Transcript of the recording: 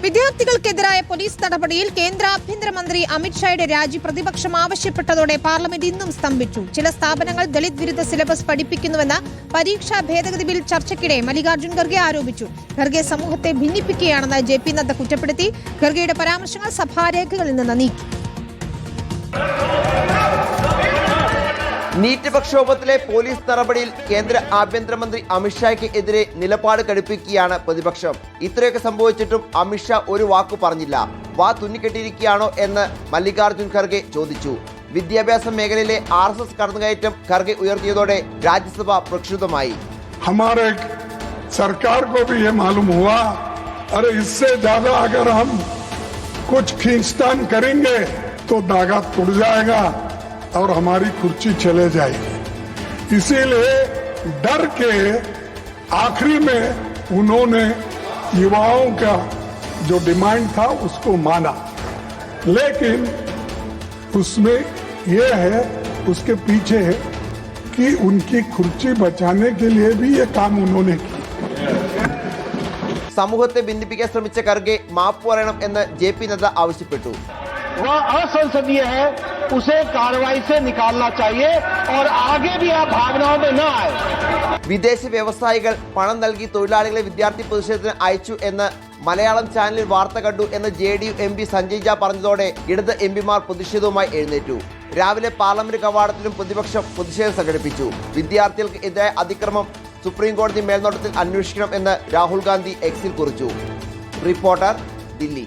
വിദ്യാർത്ഥികൾക്കെതിരായ police നടപടിയിൽ കേന്ദ്ര ആഭ്യന്തരമന്ത്രി അമിത്ഷായുടെ രാജി പ്രതിപക്ഷം ആവശ്യപ്പെട്ടതോടെ പാർലമെന്റ് ഇന്നും സ്തംഭിച്ചു. ചില സ്ഥാപനങ്ങൾ ദളിത് വിരുദ്ധ സിലബസ് പഠിപ്പിക്കുന്നുവെന്ന പരീക്ഷാ ഭേദഗതി ബിൽ ചർച്ചയ്ക്കിടെ മല്ലികാർജ്ജുൻ ഖർഗെ ആരോപിച്ചു. ഖർഗെ സമൂഹത്തെ ഭിന്നിപ്പിക്കുകയാണെന്ന് JP നദ്ദ കുറ്റപ്പെടുത്തി. ഖർഗെയുടെ പരാമർശങ്ങൾ സഭാരേഖകളിൽ നിന്ന് നീക്കി. നീറ്റ് പ്രക്ഷോഭത്തിലെ പോലീസ് നടപടിയിൽ കേന്ദ്ര ആഭ്യന്തരമന്ത്രി അമിത്ഷായ്ക്ക് എതിരെ നിലപാട് കടുപ്പിക്കുകയാണ് പ്രതിപക്ഷം. ഇത്രയൊക്കെ സംഭവിച്ചിട്ടും അമിത്ഷാ ഒരു വാക്കു പറഞ്ഞില്ല. വാ തുന്നിക്കെട്ടിയിരിക്കുകയാണോ എന്ന് മല്ലികാർജ്ജുൻ ഖർഗെ ചോദിച്ചു. വിദ്യാഭ്യാസ മേഖലയിലെ RSS കടന്നുകയറ്റം ഖർഗെ ഉയർത്തിയതോടെ രാജ്യസഭ പ്രക്ഷുബ്ധമായി. हमारे सरकार को भी ये मालूम हुआ, अरे इससे ज्यादा अगर हम कुछ खींचतान करेंगे तो धागा टूट जाएगा और हमारी कुर्सी चले जाएगी. इसीलिए डर के आखिरी में उन्होंने युवाओं का जो डिमांड था उसको माना, लेकिन उसमें यह है, उसके पीछे है कि उनकी कुर्सी बचाने के लिए भी ये काम उन्होंने किया. സമൂഹത്തെ ഭിന്നിപ്പിക്കാൻ ശ്രമിച്ച ഖർഗെ മാപ്പ് പറയണം എന്ന് JP നദ്ദ ആവശ്യപ്പെട്ടു. वह असंसदीय है, उसे कार्रवाई से निकालना चाहिए और आगे भी आप भावनाओं में न आए. വിദേശ വ്യവസായികൾ പണം നൽകി തൊഴിലാളികളെ വിദ്യാർത്ഥി പ്രതിഷേധത്തിന് അയച്ചു എന്ന് മലയാളം ചാനലിൽ വാർത്ത കണ്ടു എന്ന് JDU MP സഞ്ജയ് ജാ പറഞ്ഞതോടെ ഇടത് MPമാർ പ്രതിഷേധവുമായി എഴുന്നേറ്റു. രാവിലെ പാർലമെന്റ് കവാടത്തിലും പ്രതിപക്ഷം പ്രതിഷേധം സംഘടിപ്പിച്ചു. വിദ്യാർത്ഥികൾക്ക് എതിരായ അതിക്രമം സുപ്രീം കോടതി മേൽനോട്ടത്തിൽ അന്വേഷിക്കണം എന്ന് രാഹുൽ ഗാന്ധി എക്സിൽ കുറിച്ചു. റിപ്പോർട്ടർ, ദില്ലി.